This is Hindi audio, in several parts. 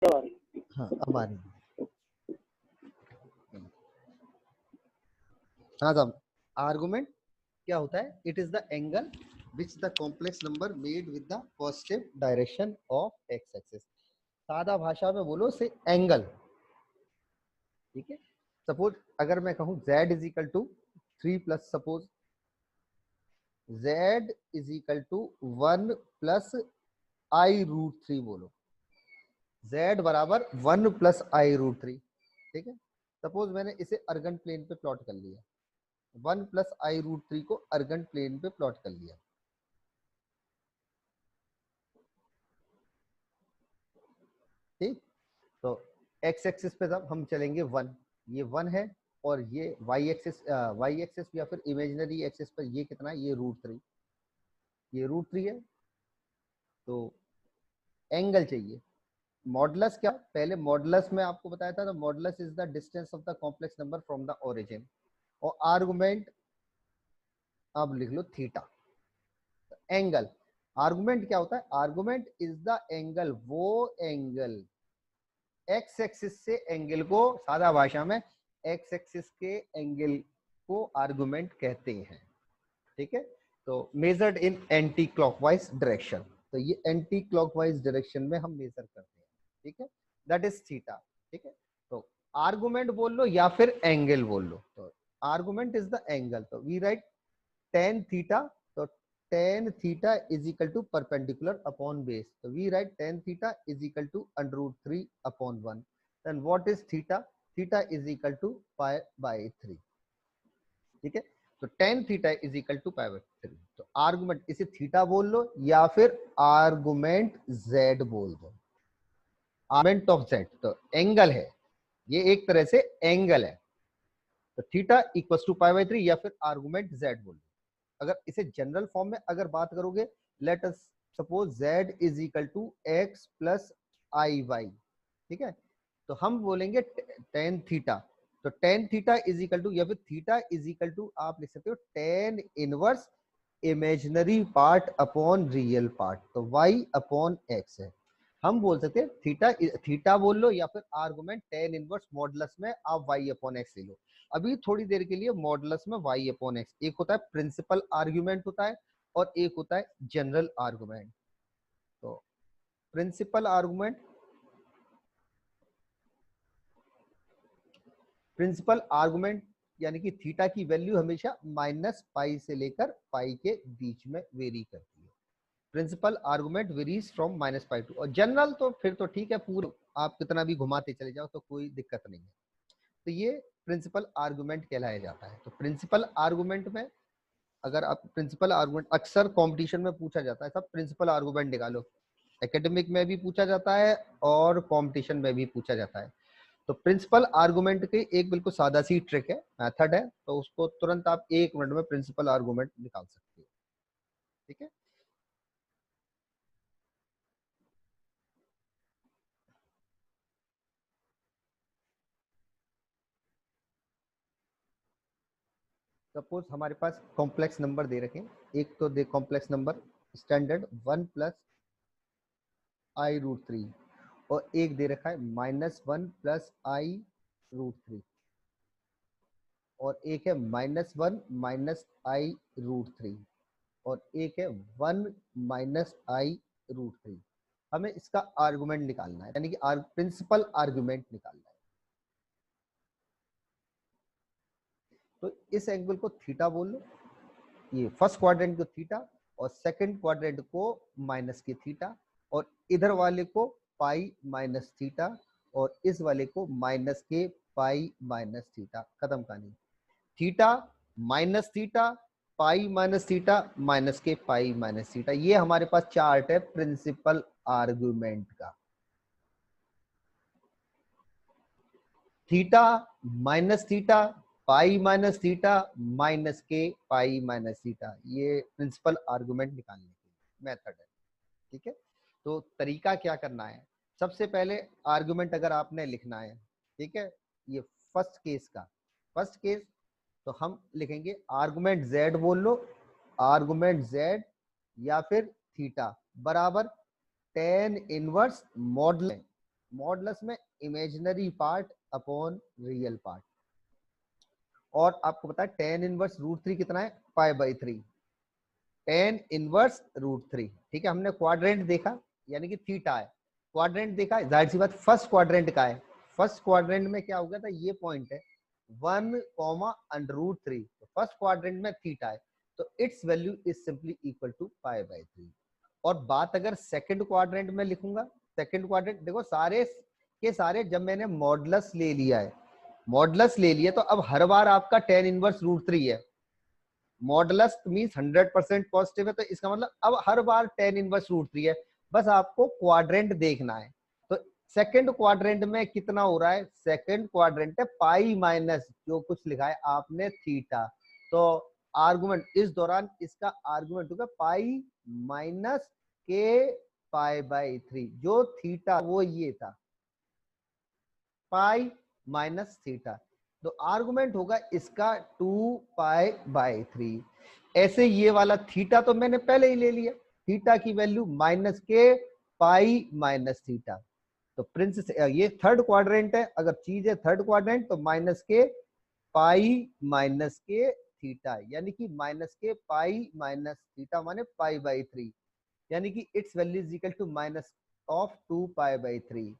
हाँ अब आ रही है। हाँ साहब, आर्गुमेंट क्या होता है? It is the angle which the complex number made with the positive direction of x axis. सादा भाषा में बोलो से एंगल, ठीक है। सपोज अगर मैं कहूँ z is equal to 3 plus, suppose z is equal to 1 plus i root 3 बोलो, z बराबर 1 प्लस आई रूट 3, ठीक है। सपोज मैंने इसे अर्गन प्लेन पे प्लॉट कर लिया, 1 प्लस आई रूट 3 को अर्गन प्लेन पे प्लॉट कर लिया, ठीक। तो एक्स एक्सिस पे तब हम चलेंगे 1, ये 1 है, और ये वाई एक्सिस या फिर इमेजिनरी एक्सिस पर ये कितना है? ये रूट 3, ये रूट 3 है। तो एंगल चाहिए। मॉडुलस क्या? पहले मॉडुलस में आपको बताया था, modulus is the distance of the complex number from the origin, और आर्गुमेंट अब लिख लो थीटा। एंगल, आर्गुमेंट क्या होता है? आर्गुमेंट इज द एंगल, वो एंगल एक्स एक्सिस से एंगल को, सादा भाषा में एक्स एक्सिस के एंगल को आर्गुमेंट कहते हैं, ठीक है। तो measured in anti clockwise direction, तो ये एंटी क्लॉकवाइज डायरेक्शन में हम मेजर करते हैं, ठीक है। दैट इज थीटा, ठीक है। तो आर्गुमेंट बोल लो या फिर एंगल बोल लो। तो आर्गुमेंट इज द एंगल, तो वी राइट tan थीटा। तो tan theta is equal to perpendicular upon base, तो we write tan theta is equal to √3 upon 1। Then what is theta? Theta is equal to pi by 3, ठीक है। तो tan theta is equal to pi by 3। तो आर्गुमेंट, इसे थीटा बोल लो या फिर आर्गुमेंट z बोल दो, आर्गुमेंट ऑफ z। तो एंगल है, ये एक तरह से एंगल है, तो theta equal to pi by 3 या फिर आर्गुमेंट z बोल दो। अगर इसे जनरल फॉर्म में अगर बात करोगे, let us suppose z is equal to x plus i y, ठीक है। तो हम बोलेंगे tan थीटा, तो tan theta is equal to, या फिर थीटा इज इक्वल टू आप लिख सकते हो tan inverse imaginary part upon real part, तो y अपॉन x है। हम बोल सकते हैं थीटा, थीटा बोल लो या फिर आर्गुमेंट tan इनवर्स मॉडुलस में आप y अपॉन x ले लो। अभी थोड़ी देर के लिए मॉडुलस में y अपॉन x, एक होता है प्रिंसिपल आर्गुमेंट होता है, और एक होता है जनरल आर्गुमेंट। तो प्रिंसिपल आर्गुमेंट, प्रिंसिपल आर्गुमेंट यानी कि थीटा की वैल्यू हमेशा -पाई से लेकर पाई के बीच में वेरी करती है। Principal argument varies from -pi to, और जनरल तो फिर तो ठीक है, पूरे आप कितना भी घुमाते चले जाओ तो कोई दिक्कत नहीं है। तो ये प्रिंसिपल आर्गुमेंट कहलाया जाता है। तो प्रिंसिपल आर्गुमेंट में अगर आप प्रिंसिपल आर्गुमेंट, अक्सर कंपटीशन में पूछा जाता है, सब प्रिंसिपल आर्गुमेंट निकालो, एकेडमिक में भी पूछा जाता है और कंपटीशन में भी पूछा जाता है। तो प्रिंसिपल आर्गुमेंट की एक बिल्कुल सादा सी ट्रिक है, मेथड है, तो उसको तुरंत आप 1 मिनट में प्रिंसिपल आर्गुमेंट निकाल सकते हो, ठीक है। सपोज हमारे पास कॉम्प्लेक्स नंबर दे रखे हैं, एक तो दे complex number standard 1 plus i root 3, और एक दे रखा है -1 प्लस आई रूट 3, और एक है -1 माइनस आई रूट 3, और एक है 1 माइनस आई रूट 3। हमें इसका आर्गुमेंट निकालना है, यानी कि प्रिंसिपल आर्गुमेंट निकालना है। तो इस एंगल को थीटा बोल लो, ये फर्स्ट क्वाड्रेंट को थीटा, और सेकंड क्वाड्रेंट को माइनस के थीटा, और इधर वाले को पाई माइनस थीटा, और इस वाले को minus k pi minus theta. खत्म कहानी। Theta minus theta, pi minus theta, minus k pi minus theta, ये हमारे पास चार्ट है प्रिंसिपल आर्गुमेंट का। Theta minus theta, pi minus theta, minus k pi minus theta, ये प्रिंसिपल आर्गुमेंट निकालने की मेथड है, ठीक है। तो तरीका क्या करना है? सबसे पहले आर्गुमेंट अगर आपने लिखना है, ठीक है, ये फर्स्ट केस का, फर्स्ट केस, तो हम लिखेंगे आर्गुमेंट z बोल लो, आर्गुमेंट z या फिर थीटा बराबर tan इनवर्स मॉडुलस, मॉडुलस में imaginary part upon real part. और आपको पता है टेन इनवर्स रूट थ्री कितना है, pi by three, tan inverse root three. ठीक है, हमने क्वाड्रेंट देखा यानी कि थीटा है, क्वाड्रेंट देखा, जाहिर सी बात फर्स्ट क्वाड्रेंट का है। फर्स्ट क्वाड्रेंट में क्या हो गया था, ये पॉइंट है 1, √3, फर्स्ट क्वाड्रेंट में थीटा है, तो its value is simply equal to pi by three. और बात अगर सेकंड क्वाड्रेंट में लिखूंगा, सेकंड क्वाड्रेंट देखो सारे के सारे जब मैंने मॉडुलस ले लिया है, मॉडुलस ले लिया तो अब हर बार आपका टेन इनवर्स रूट थ्री है, मॉडुलस मींस 100% पॉजिटिव है, तो इसका मतलब अब हर बार टेन इनवर्स रूट थ्री है। बस आपको क्वाड्रेंट देखना है, तो सेकंड क्वाड्रेंट में कितना हो रहा है, सेकंड क्वाड्रेंट है पाई माइनस जो कुछ लिखा है आपने थीटा, तो आर्गुमेंट इस दौरान इसका आर्गुमेंट होगा pi minus k pi by three, जो थीटा वो ये था पाई माइनस थीटा, तो आर्गुमेंट होगा इसका 2 पाई बाई थ्री। ऐसे ये वाला थीटा तो मैंने पहले ही ले लिया, थीटा की value minus k pi minus theta, तो प्रिंस ये थर्ड क्वाड्रेंट है, अगर चीज है थर्ड क्वाड्रेंट तो माइनस के पाई माइनस के थीटा, यानी कि minus k pi minus theta माने पाई बाई थ्री, यानी कि its value is equal to minus of 2 pi by three.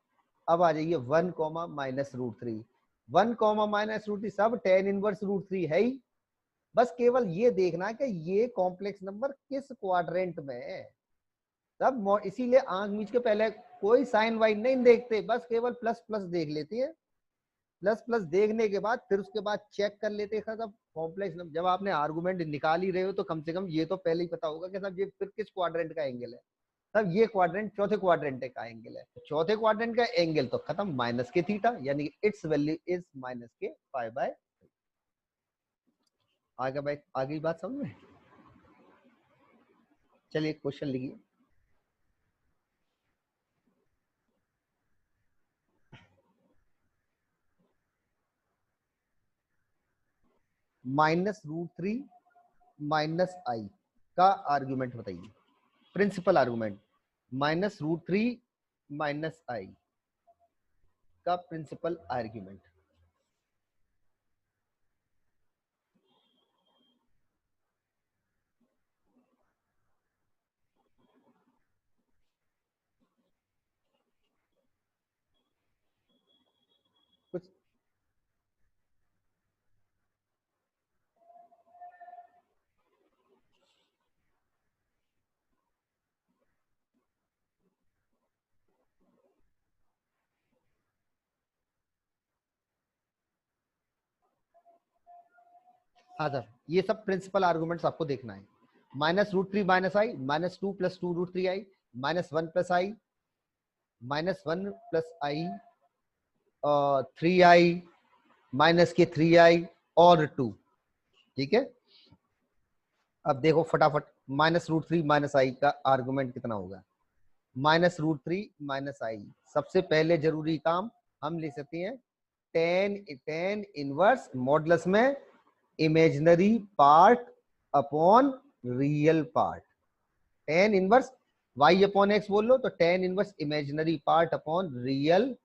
अब आ जाइए 1, -√3, 1, -√3 सब टेन इनवर्स रूट थ्री है ही, बस केवल ये देखना है कि ये कॉम्प्लेक्स नंबर किस क्वाड्रेंट में है, सब इसीलिए आंख मीच के पहले कोई साइन वाइन नहीं देखते, बस केवल प्लस प्लस देख लेते हैं, प्लस प्लस देखने के बाद फिर उसके बाद चेक कर लेते हैं सब कॉम्प्लेक्स नंबर। जब आपने आर्गुमेंट निकाल ही रहे हो तो कम से कम ये तो पहले ही पता होगा कि सब ये फिर किस क्वाड्रेंट का एंगल है, तब ये क्वाड्रेंट चौथे क्वाड्रेंट का एंगल है, चौथे क्वाड्रेंट का एंगल तो खत्म माइनस के थीटा, यानी कि its value is minus k pi by. आगे भाई आगे बात समझ में, चलिए क्वेश्चन लिखिए। -√3 माइनस आई का आर्ग्यूमेंट बताइए, प्रिंसिपल आर्गुमेंट, -√3 माइनस आई का प्रिंसिपल आर्ग्यूमेंट। कुछ हाँ सर, ये सब प्रिंसिपल आर्गुमेंट्स आपको देखना है, -√3 माइनस आई, -2 + 2√3 आई, -1 + आई, -1 + आई, 3i, माइनस के 3i और 2। ठीक है, अब देखो फटाफट, -√3 माइनस आई का आर्गुमेंट कितना होगा, -√3 माइनस आई, सबसे पहले जरूरी काम हम लिख सकते हैं टेन इनवर्स मॉडुलस में imaginary part upon real part, tan inverse y upon x बोल लो तो ten inverse imaginary part upon real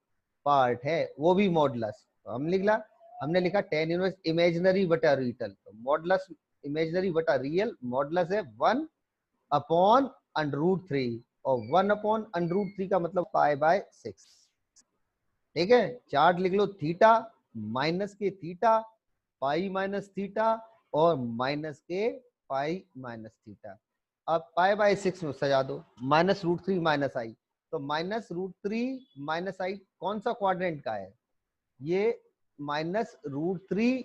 part है, वो भी मॉडुलस, तो हमने लिखा टेन इनवर्स इमेजिनरी बटा रियल, तो मॉडुलस इमेजिनरी बटा रियल, मॉडुलस है 1/√3, और 1/√3 का मतलब पाई/6। ठीक है, चार्ट लिख लो, थीटा माइनस के थीटा, पाई माइनस थीटा और minus k pi minus theta. अब पाई/6 में सजा दो, -√3 माइनस आई, तो -√3 माइनस आई कौन सा क्वाड्रेंट का है, ये -√3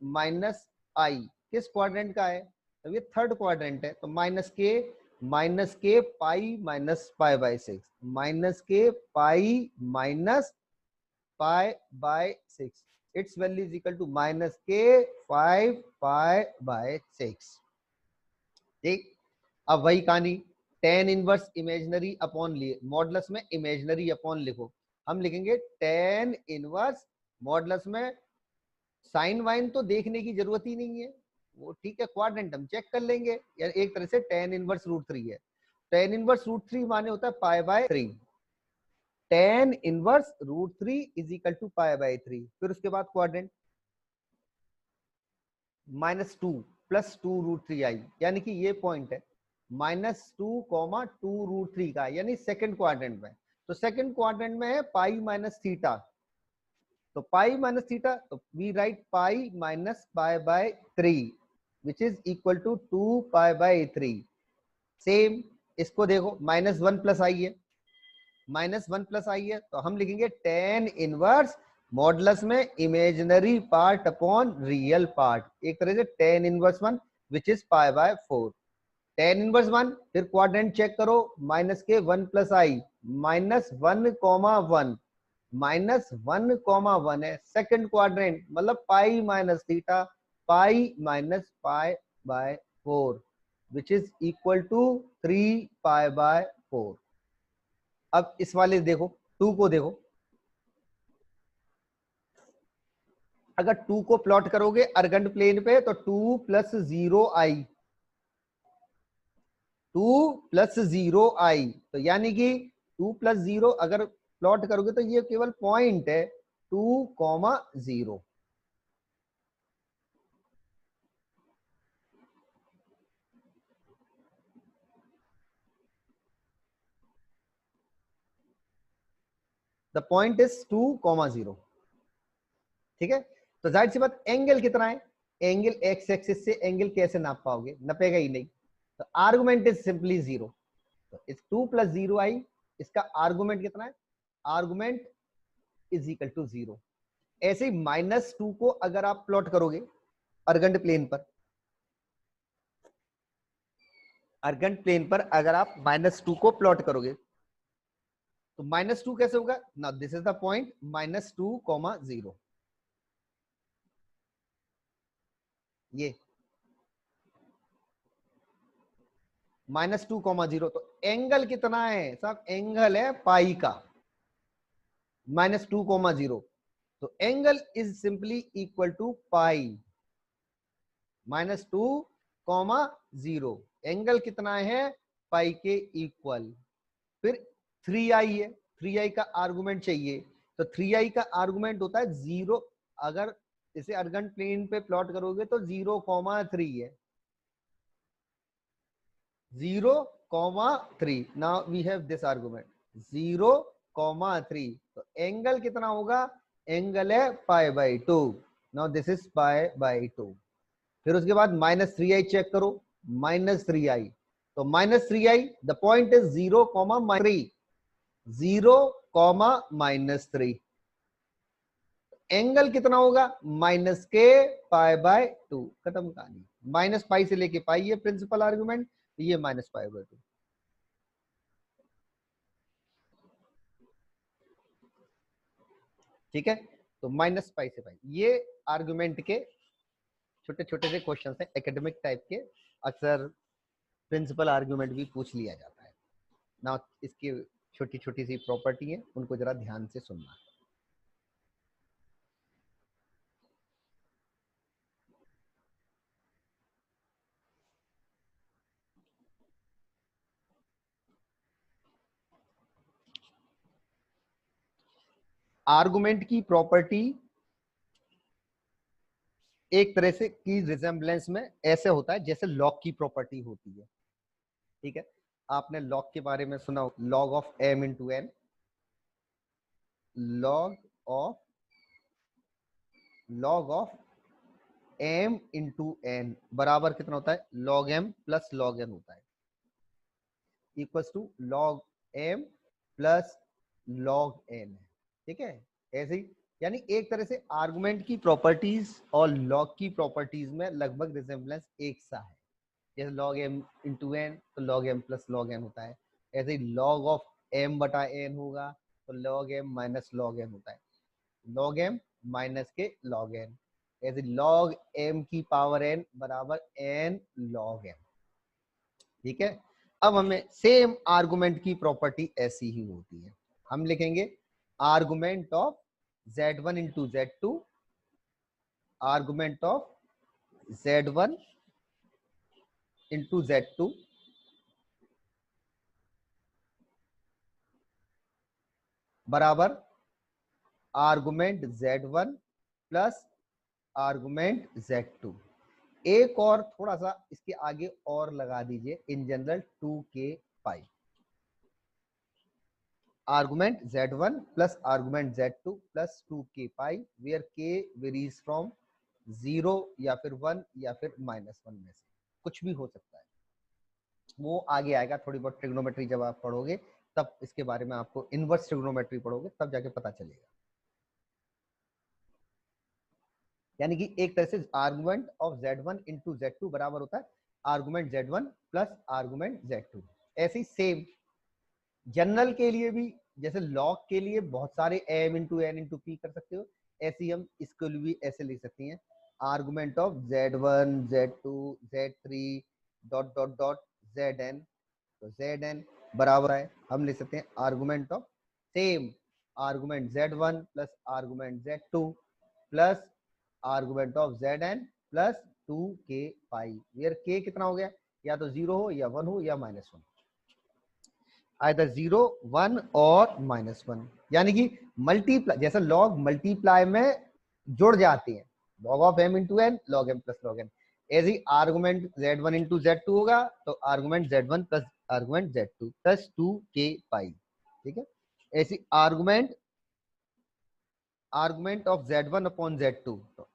माइनस आई किस क्वाड्रेंट का है, तो ये थर्ड क्वाड्रेंट है, तो माइनस के पाई माइनस पाई/6, माइनस के पाई माइनस पाई/6, it's value is equal to -के 5 पाई/6। ठीक, अब वही कहानी, टेन इनवर्स इमेजिनरी अपॉन लिए मॉडुलस में इमेजिनरी अपॉन लिखो, हम लिखेंगे टेन इनवर्स मॉडुलस में, साइन वाइन तो देखने की जरूरत ही नहीं है, वो ठीक है क्वाड्रेंट हम चेक कर लेंगे, या एक तरह से टेन इनवर्स रूट थ्री है, टेन इनवर्स रूट थ्री माने होता है पाई/3, tan inverse √3 is equal to π/3। फिर उसके बाद क्वाड्रेंट -2 + 2√3i, यानी कि ये पॉइंट है -2, 2√3 का, यानी सेकंड क्वाड्रेंट में। तो सेकंड क्वाड्रेंट में है पाई माइनस थीटा, तो पाई माइनस थीटा, तो we write pi minus π/3 which is equal to 2π/3। Same इसको देखो, -1 + i है, -1 + i है, तो हम लिखेंगे tan इनवर्स मॉडुलस में imaginary part upon real part, एक तरह से tan inverse 1 which is π/4। tan inverse 1, फिर क्वाड्रेंट चेक करो, -1 + i, -1,1 है सेकंड क्वाड्रेंट, मतलब pi minus theta, pi minus π/4 which is equal to 3π/4। अब इस वाले देखो, 2 को देखो, अगर 2 को प्लॉट करोगे अर्गेंट प्लेन पे तो 2 + 0i, 2 + 0i, तो यानी कि 2 + 0 अगर प्लॉट करोगे तो ये केवल पॉइंट है 2, 0। The point is 2, 0। ठीक है, तो जाहिर सी बात एंगल कितना है, एंगल एक्स एक्सिस से एंगल कैसे नाप पाओगे, नपेगा ही नहीं, तो आर्गुमेंट इज सिंपली 0। तो इस 2 + 0i, इसका आर्गुमेंट कितना है, आर्गुमेंट इज इक्वल टू 0। ऐसे ही -2 को अगर आप प्लॉट करोगे अर्गेंट प्लेन पर, अर्गेंट प्लेन पर अगर आप -2 को प्लॉट करोगे तो -2 कैसे होगा ना, दिस इज द पॉइंट -2, 0, ये -2, 0, तो एंगल कितना है साहब, एंगल है पाई का, -2, 0, तो angle is simply equal to pi -2, 0, angle कितना है पाई के इक्वल। फिर 3i है, 3i का आर्गुमेंट चाहिए, तो 3i का आर्गुमेंट होता है 0, अगर इसे अर्गेंट प्लेन पे प्लॉट करोगे तो 0,3 है, 0,3। Now we have this argument 0,3, तो एंगल कितना होगा, एंगल है π/2, नाउ दिस इज π/2। फिर उसके बाद -3i चेक करो, -3i, तो -3i the point is 0,3, 0,-3, angle कितना होगा माइनस के π/2, खत्म कहानी। -पाई से लेके पाई है प्रिंसिपल आर्गुमेंट, ये -π/2। ठीक है, तो -पाई से पाई, ये आर्गुमेंट के छोटे छोटे से क्वेश्चन है एकेडमिक टाइप के, अक्सर प्रिंसिपल आर्गुमेंट भी पूछ लिया जाता है ना, इसकी छोटी छोटी सी प्रॉपर्टी है, उनको जरा ध्यान से सुनना। आर्गुमेंट की प्रॉपर्टी एक तरह से की रिजेम्बलेंस में ऐसे होता है जैसे लॉग की प्रॉपर्टी होती है। ठीक है, आपने लॉग के बारे में सुना, log of m into n, log of m into n बराबर कितना होता है, log m प्लस log n होता है, इक्वल्स टू log m प्लस log n। ठीक है, ऐसे ही, यानी एक तरह से आर्गुमेंट की प्रॉपर्टीज और लॉग की प्रॉपर्टीज में लगभग रिजेम्बलेंस एक सा है, जैसे log m इंटू एन तो log m प्लस log n होता है, ऐसे ही log ऑफ m बटा n होगा तो log m minus log n होता है, log m माइनस के log n, ऐसे log m की पावर n बराबर n log m। ठीक है, अब हमें सेम आर्गुमेंट की प्रॉपर्टी ऐसी ही होती है, हम लिखेंगे argument of z1 into z2, argument of z1 into z2, बराबर argument Z1 plus argument Z2। एक और थोड़ा सा इसके आगे और लगा दीजिए, in general 2k pi. Argument Z1 plus argument Z2 plus 2k pi, where k varies from 0 या फिर 1 या फिर -1 में से कुछ भी हो सकता है। वो आगे आएगा, थोड़ी बहुत ट्रिग्नोमेट्री जब आप पढ़ोगे तब इसके बारे में, आपको इनवर्स ट्रिग्नोमेट्री पढ़ोगे तब जाके पता चलेगा। यानी कि एक तरह से argument of Z1 into Z2 बराबर होता है argument Z1 plus argument Z2। ऐसे ही सेम जनरल के लिए भी, जैसे लॉग के लिए बहुत सारे m into n into p कर सकते हो, ऐसे ही हम इसको भी ऐसे लिख सकते हैं argument of Z1 Z2 Z3 dot dot dot Zn। तो Zn बराबर है, हम लिख सकते हैं argument of same argument Z1 plus argument Z2 plus argument of Zn plus 2k pi, where k कितना हो गया, या तो 0 हो या 1 हो या -1, आइदर 0 1 और -1। यानी कि मल्टीप्लाई, जैसे लॉग मल्टीप्लाई में जुड़ जाते हैं, log of m into n log m प्लस log n, ऐसे ही आर्गुमेंट Z1 इंटू Z2 होगा तो argument Z1 plus argument Z2 plus 2k pi. ठीक है, ऐसी argument of Z1 upon Z2, तो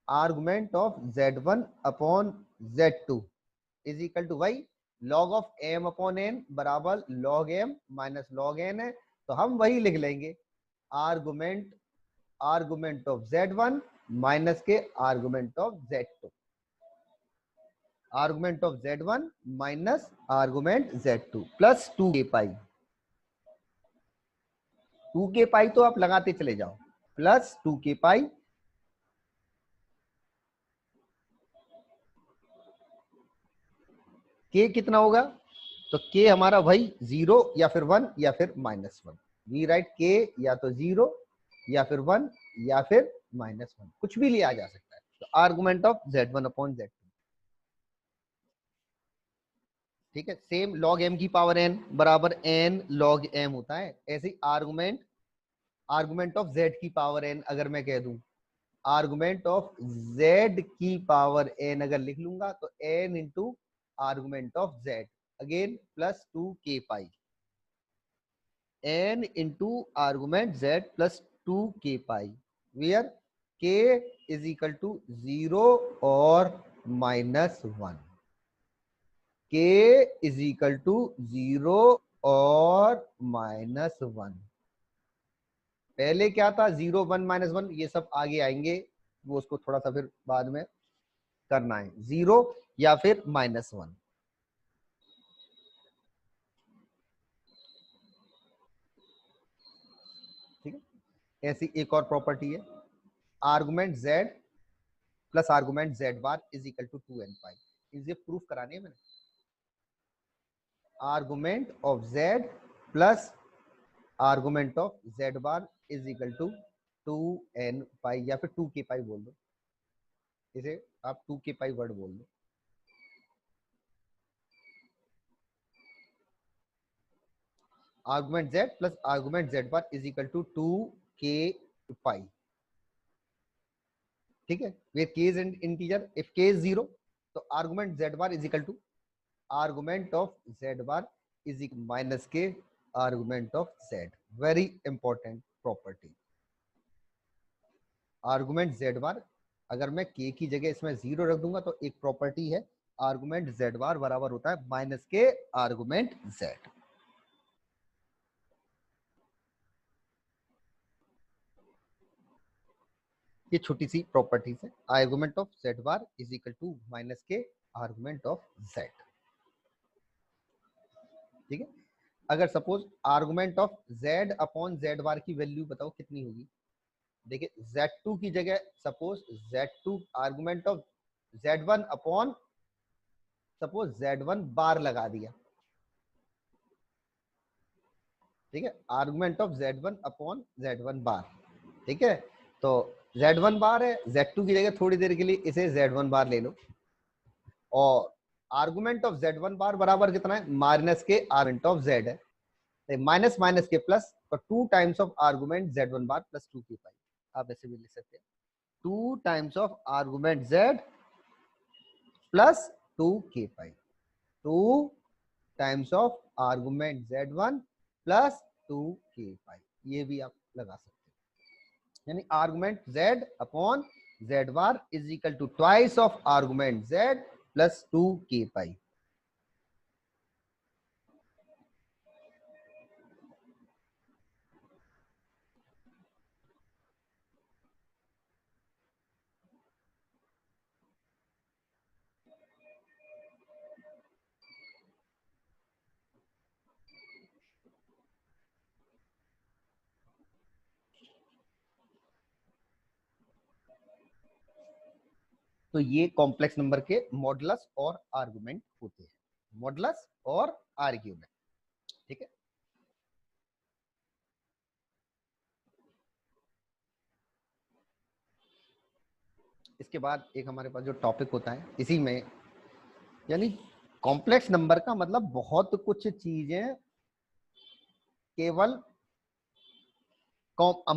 argument of Z1 upon Z2 is equal to why log of m upon n बराबर log m minus log n है, तो हम वही लिख लेंगे आर्गुमेंट ऑफ Z1 माइनस के argument of Z2, argument of Z1 minus argument Z2 plus 2k pi. 2k pi तो आप लगाते चले जाओ, प्लस 2k पाई k कितना होगा, तो k हमारा वही 0 या फिर 1 या फिर -1, वी राइट k या तो 0 या फिर 1 या फिर -1, कुछ भी लिया जा सकता है। तो argument of Z1 upon Z2। ठीक है, सेम log m की पावर n बराबर n log m होता है, ऐसे ही आर्गुमेंट ऑफ z की पावर n अगर मैं कह दूं, आर्गुमेंट ऑफ z की पावर n अगर लिख लूंगा तो n into argument of z again plus 2k pi, n into argument z plus 2k pi, where k is equal to 0 और -1, k इज इक्वल टू 0 और -1। पहले क्या था, 0 1 -1, ये सब आगे आएंगे, वो उसको थोड़ा सा फिर बाद में करना है, 0 या फिर -1। ठीक है, ऐसी एक और प्रॉपर्टी है argument z plus argument z bar is equal to 2n pi, इसे प्रूफ करानी है मैंने। Argument of z plus argument of z bar is equal to 2n pi या फिर 2k पाई बोल दो, इसे आप 2k पाई वर्ड बोल दो। Argument z plus argument z bar is equal to 2k pi. ठीक है, where k is integer, if k is 0 तो argument z bar is equal to argument of z bar is equal minus के argument of z। Very important property, argument z bar अगर मैं k की जगह इसमें 0 रख दूंगा तो एक प्रॉपर्टी है आर्गुमेंट z बार बराबर होता है माइनस के आर्गुमेंट z। ये छोटी सी प्रॉपर्टीज है, argument of z bar is equal to minus के आर्गुमेंट ऑफ z। ठीक है, अगर suppose argument of z upon z bar की वैल्यू बताओ कितनी होगी। देखिए z2 की जगह suppose z2 argument of z1 upon suppose z1 bar लगा दिया। ठीक है, argument of z1 upon z1 बार। ठीक है, तो z1 बार है, z2 की जगह थोड़ी देर के लिए इसे z1 बार ले लो, और आर्गुमेंट ऑफ z1 बार बराबर कितना है, माइनस के आर्गुमेंट ऑफ z है, माइनस माइनस के प्लस, तो 2 times of argument z1 bar plus 2 k pi, आप ऐसे भी लिख सकते हैं 2 times of argument z plus 2 k pi, 2 times of argument z1 plus 2 k pi, ये भी आप लगा सकते हैं। यानी argument z upon z bar is equal to twice of argument z plus 2 k पाई। तो ये कॉम्प्लेक्स नंबर के मॉडुलस और आर्गुमेंट होते हैं, मॉडुलस और आर्ग्यूमेंट, ठीक है। इसके बाद एक हमारे पास जो टॉपिक होता है इसी में, यानी कॉम्प्लेक्स नंबर का मतलब बहुत कुछ चीजें केवल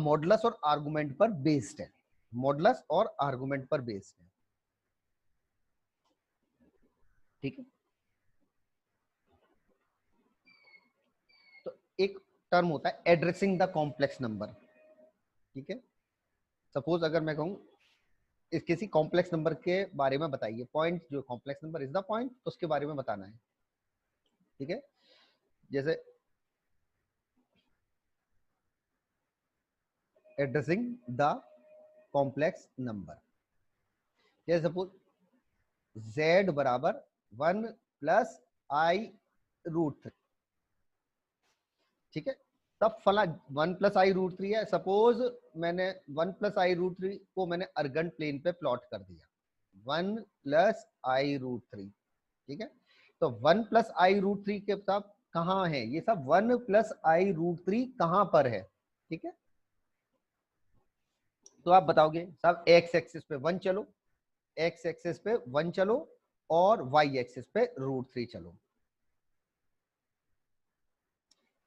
मॉडुलस और आर्गुमेंट पर बेस्ड है, मॉडुलस और आर्गुमेंट पर बेस्ड है, ठीक है। तो एक टर्म होता है एड्रेसिंग द कॉम्प्लेक्स नंबर, ठीक है। सपोज अगर मैं कहूं इस किसी कॉम्प्लेक्स नंबर के बारे में बताइए, पॉइंट जो complex number is the point, तो उसके बारे में बताना है, ठीक है। जैसे एड्रेसिंग द कॉम्प्लेक्स नंबर, जैसे सपोज z बराबर 1 प्लस आई रूट 3, ठीक है। तब फला 1 प्लस आई रूट 3 है, सपोज मैंने 1 प्लस आई रूट 3 को मैंने अर्गेंट प्लेन पे प्लॉट कर दिया, 1 प्लस आई रूट 3, ठीक है। तो 1 प्लस आई रूट 3 के सब कहाँ है, ये सब 1 प्लस आई रूट 3 कहाँ पर है, ठीक है। तो आप बताओगे सब एक्स एक्सिस पे 1 चलो, एक्स एक्सिस पे 1 चलो और वाई एक्सिस पे रूट 3 चलो,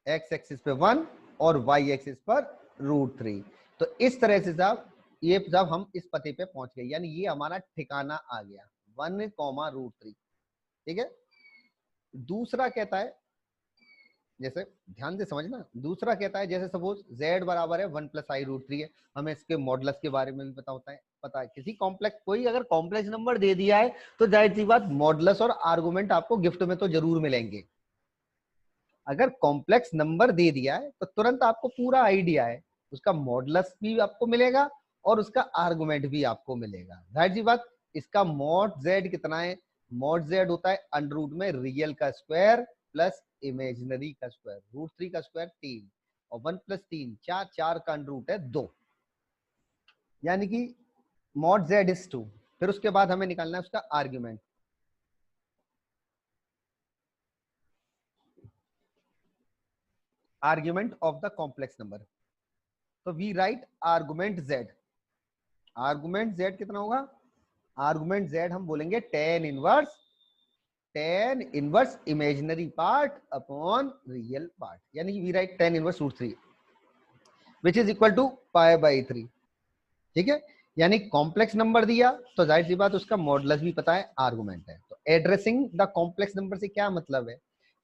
एक्स एक्सिस पे 1 और वाई एक्सिस पर रूट 3। तो इस तरह से साहब ये जब हम इस पते पे पहुंच गए, यानी ये हमारा ठिकाना आ गया 1 कॉमा रूट 3, ठीक है। दूसरा कहता है, जैसे ध्यान से समझना, दूसरा कहता है जैसे सपोज z बराबर है 1 प्लस आई रूट 3 है, हमें इसके मॉडुलस के बारे में भी पता है किसी कॉम्प्लेक्स, कोई अगर कॉम्प्लेक्स नंबर दे दिया है तो जाहिर सी बात मॉडुलस और आर्गुमेंट आपको गिफ्ट में तो जरूर मिलेंगे। अगर कॉम्प्लेक्स नंबर दे दिया है तो तुरंत आपको पूरा आइडिया है, उसका मॉडुलस भी आपको मिलेगा और उसका आर्गुमेंट भी आपको मिलेगा, जाहिर सी बात। इसका मॉड z कितना है, मॉड z होता है अंडर रूट में रियल का स्क्वायर प्लस इमेजिनरी का स्क्वायर, रूट 3 का स्क्वायर 3 और 1 प्लस 3 4, 4 का अंडर रूट है 2, यानी कि मॉड z इज 2। फिर उसके बाद हमें निकालना है उसका argument, argument of the complex number. तो we write argument z, argument z कितना होगा, आर्गुमेंट z हम बोलेंगे tan inverse imaginary part upon real part, यानी कि we write tan inverse root 3 which is equal to pi by 3, ठीक है। यानी कॉम्प्लेक्स नंबर दिया तो जाहिर सी बात उसका मॉडुलस भी पता है, आर्गुमेंट है। तो एड्रेसिंग द कॉम्प्लेक्स नंबर से क्या मतलब है,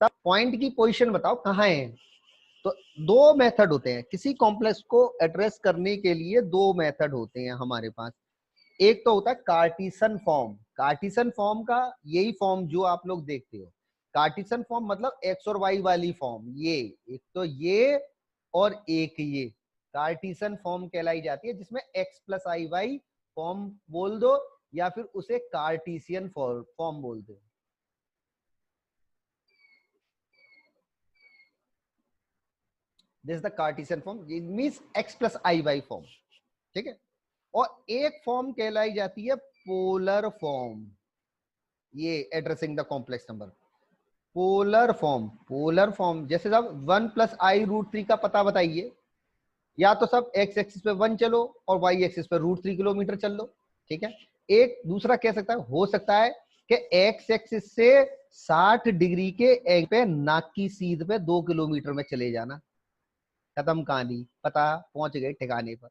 तब पॉइंट की पोजीशन बताओ कहाँ है। तो दो मेथड होते हैं किसी कॉम्प्लेक्स को एड्रेस करने के लिए, दो मेथड होते हैं हमारे पास। एक तो होता है कार्टीशन फॉर्म, कार्टीशन फॉर्म का यही फॉर्म जो आप लोग देखते हो, कार्टीशन फॉर्म मतलब एक्स और वाई वाली फॉर्म, ये एक तो ये और एक ये कार्टीशन फॉर्म कहलाई जाती है, जिसमें x plus i y form बोल दो या फिर उसे कार्टीसियन फॉर्म बोल दो। This the Cartesian form means x plus i y form, ठीक है। और एक फॉर्म कहलाई जाती है पोलर फॉर्म, ये addressing the complex number polar form. Polar form जैसे सब 1 प्लस आई रूट 3 का पता बताइए, या तो सब एक्स एक्सिस पे 1 चलो और वाई एक्सिस पे रूट 3 किलोमीटर चल लो, ठीक है। एक दूसरा कह सकता है, हो सकता है कि एक्स एक्सिस से 60 डिग्री के एंगल पे नाक की सीध पे 2 किलोमीटर में चले जाना, खत्म कहानी, पता, पहुंच गए ठिकाने पर।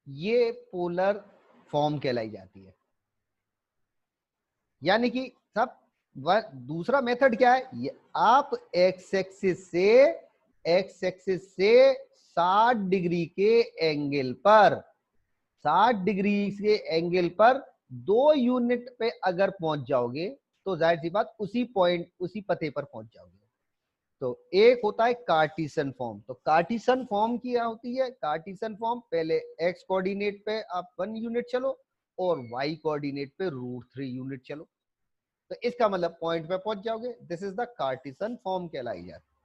ये पोलर फॉर्म कहलाई जाती है। यानी कि सब दूसरा मेथड क्या है, ये आप एक्स एक्सिस से 60 डिग्री के एंगल पर, 60 डिग्री के एंगल पर 2 यूनिट पे अगर पहुंच जाओगे तो जाहिर सी बात उसी पॉइंट, उसी पते पर पहुंच जाओगे। तो एक होता है कार्टीशन फॉर्म। तो कार्टीशन फॉर्म क्या होती है, कार्टीशन फॉर्म पहले एक्स कोऑर्डिनेट पे आप 1 यूनिट चलो और वाई कोऑर्डिनेट पे √3 यूनिट चलो, तो इसका मतलब पॉइंट पे पहुंच जाओगे। This is the Cartesian form कहलाई जाती है,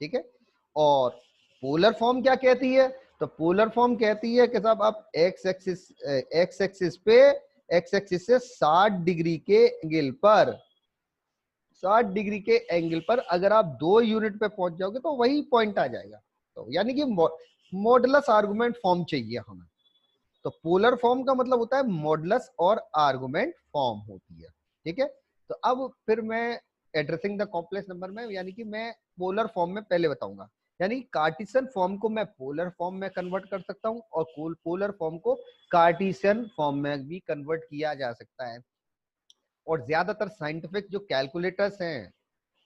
ठीक है। और पोलर फॉर्म क्या कहती है, तो पोलर फॉर्म कहती है कि साहब आप एक्स एक्सिस पे, एक्स एक्सिस से 60 डिग्री के एंगल पर, 60 डिग्री के एंगल पर अगर आप 2 यूनिट पे पहुंच जाओगे तो वही पॉइंट आ जाएगा। तो यानी कि मॉडुलस आर्गुमेंट फॉर्म चाहिए हमें। तो पोलर फॉर्म का मतलब होता है मॉडुलस और आर्गुमेंट फॉर्म होती है, ठीक है। तो अब फिर मैं एड्रेसिंग द कॉम्प्लेक्स नंबर में, यानी कि मैं पोलर फॉर्म में पहले बताऊंगा। यानी कार्टिशियन फॉर्म को मैं पोलर फॉर्म में कन्वर्ट कर सकता हूं और पोलर फॉर्म को कार्टिशियन फॉर्म में भी कन्वर्ट किया जा सकता है। और ज्यादातर साइंटिफिक जो कैलकुलेटर्स हैं,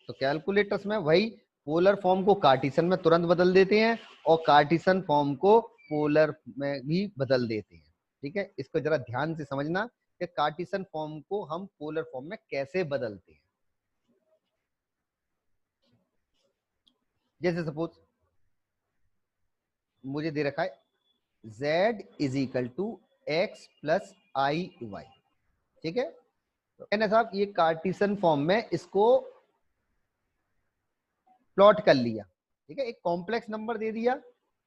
तो कैलकुलेटर्स में वही पोलर फॉर्म को कार्टिशियन में तुरंत बदल देते हैं और कार्टिशियन फॉर्म को पोलर में भी बदल देते हैं, ठीक है। इसको जरा ध्यान से समझना कि कार्टिशियन फॉर्म को हम पोलर फॉर्म में कैसे बदलते हैं। जैसे सपोज मुझे दे रखा है z is equal to x plus i y, ठीक है। तो मैंने साहब ये कार्टिशियन फॉर्म में इसको प्लॉट कर लिया, ठीक है। एक कॉम्प्लेक्स नंबर दे दिया,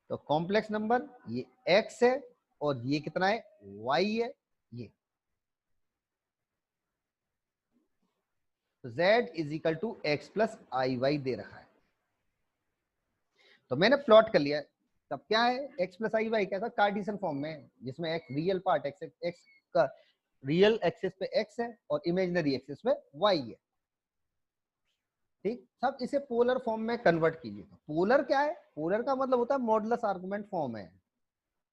तो कॉम्प्लेक्स नंबर ये x है और ये कितना है, y है। ये तो z is equal to x plus i y दे रखा है, तो मैंने प्लॉट कर लिया। तब क्या है, x प्लस आई वाई कैसा, कार्टिशियन फॉर्म में, जिसमें x रियल पार्ट x का रियल एक्सिस पे x है और इमेजिनरी एक्सिस पे y है, ठीक। सब इसे पोलर फॉर्म में कन्वर्ट कीजिए। तो पोलर क्या है, पोलर का मतलब होता है मॉडुलस आर्गुमेंट फॉर्म है।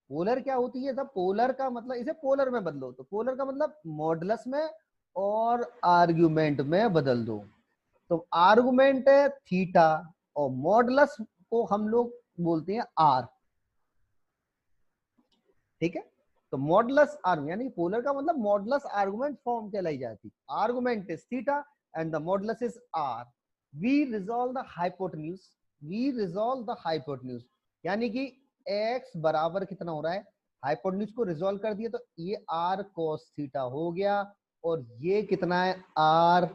पोलर क्या होती है, सब पोलर का मतलब इसे पोलर में बदलो, तो पोलर का मतलब मॉडुलस में और आर्गुमेंट में बदल दो। तो आर्गुमेंट है थीटा और मॉडुलस को हम लोग बोलते हैं आर, ठीक है। तो मॉडुलस आर्गुमेंट यानी पोलर का मतलब मॉडुलस आर्गुमेंट फॉर्म कहलाई जाती है। Argument is theta and the modulus is r. We resolve the hypotenuse, we resolve the hypotenuse, यानी कि x बराबर कितना हो रहा है, हाइपोटेन्यूज को रिजॉल्व कर दिया तो ये r cos थीटा हो गया और ये कितना है, r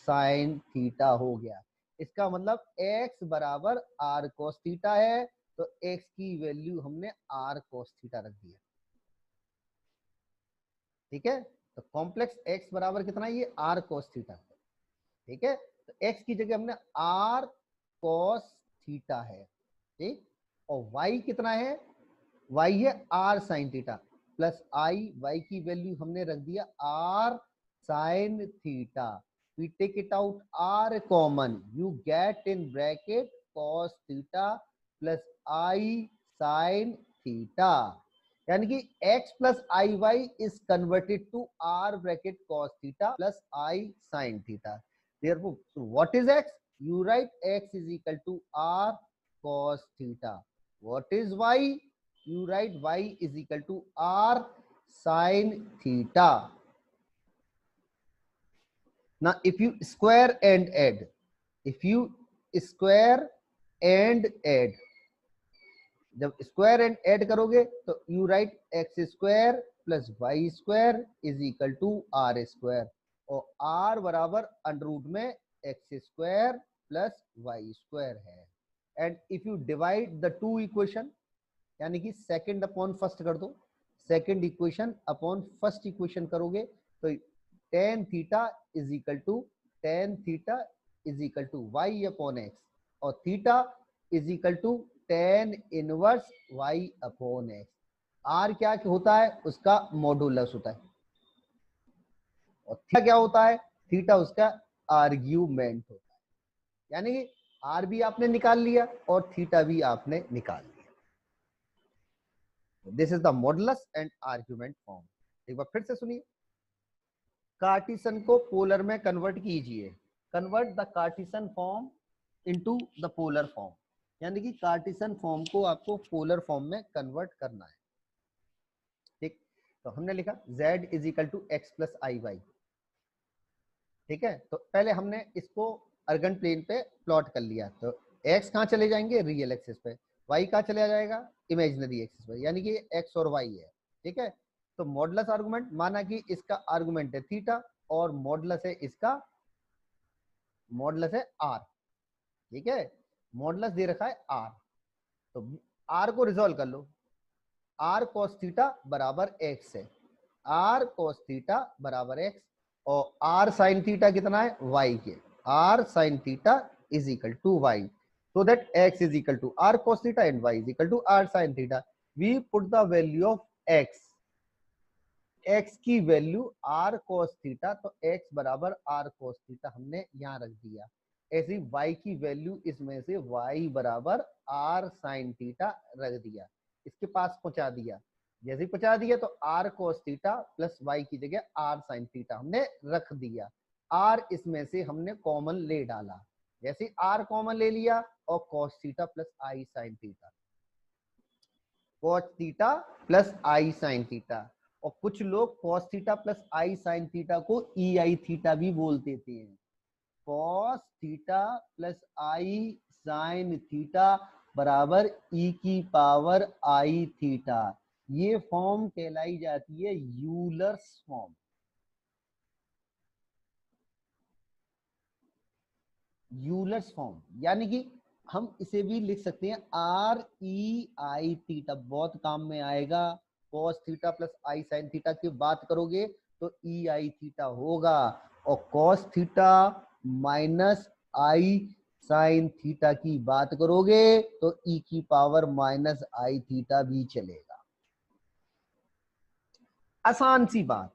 sin थीटा हो गया। इसका मतलब x बराबर r cos थीटा है, तो x की वैल्यू हमने r cos थीटा रख दिया, ठीक है। तो कॉम्प्लेक्स x बराबर कितना है, ये r cos थीटा, ठीक है। तो x की जगह हमने r cos थीटा है, ठीक। और y कितना है, y है r sin theta plus i, y की वैल्यू हमने रख दिया r sin theta. we take it out r common, you get in bracket cos theta plus i sin थीटा, यानी कि x plus i y is converted to r bracket cos theta plus i sin theta. Therefore, so what is x? You write x is equal to r cos theta. What is y? You write y is equal to r sin theta. Now, if you square and add, if you square and add, जब स्क्वायर एंड ऐड करोगे तो you write x square plus y square is equal to r square, और आर बराबर अंडर रूट में x square plus y square है। And if you divide the two equation, यानी कि सेकंड अपॉन फर्स्ट कर दो, second equation upon first equation करोगे तो tan theta is equal to, tan theta is equal to y upon x, और theta is equal to tan inverse y upon x. R क्या होता है, उसका मॉडुलस होता है, और थीटा क्या होता है, थीटा उसका आर्ग्यूमेंट होता है। यानी आर भी आपने निकाल लिया और थीटा भी आपने निकाल लिया। This is the modulus and argument form. एक बार फिर से सुनिए, कार्टिसन को पोलर में कन्वर्ट कीजिए, convert the Cartesian form into the polar form, यानी कि कार्टिसन फॉर्म को आपको पोलर फॉर्म में कन्वर्ट करना है। ठीक, तो हमने लिखा z is equal to x plus i y. ठीक है, तो पहले हमने इसको अर्गन प्लेन पे प्लॉट कर लिया, तो x कहाँ चले जाएंगे, रियल एक्सिस पे, y कहाँ चला जाएगा, इमेजिनरी एक्सिस पे, यानी कि x और y है। ठीक है, तो मॉडुलस आर्गुमेंट माना कि इसका आर्गुमेंट है थीटा और मॉडुलस है इसका, मॉडुलस है r। ठीक है, मॉडुलस दे रखा है r, तो r को रिजोल्व कर लो, r cos थीटा बराबर x है, r cos थीटा बराबर x, और r sin थीटा कितना है, y के, r sin theta is equal to y, so that x is equal to r cos theta and y is equal to r sin theta. We put the value of x, x की वैल्यू r cos थीटा, तो x बराबर r cos थीटा हमने यहाँ रख दिया। ऐसी y की वैल्यू इसमें से y बराबर r sin थीटा रख दिया, इसके पास पहुंचा दिया। जैसे ही पहुंचा दिया तो r cos theta plus y की जगह r sin थीटा हमने रख दिया। r इसमें से हमने कॉमन ले डाला, जैसे r कॉमन ले लिया और cos theta plus i sin theta, cos theta plus i sin theta. और कुछ लोग cos theta plus i sin theta को ei थीटा भी बोल देते हैं। cos theta plus i sin theta बराबर e की पावर i थीटा, ये फॉर्म कहलाई जाती है यूलर्स फॉर्म। यूलर्स फॉर्म यानी कि हम इसे भी लिख सकते हैं आर ई आई थीटा, बहुत काम में आएगा। cos थीटा प्लस आई साइन थीटा की बात करोगे तो ई आई थीटा होगा, और cos थीटा माइनस आई साइन थीटा की बात करोगे तो ई की पावर माइनस आई थीटा भी चलेगा। आसान सी बात,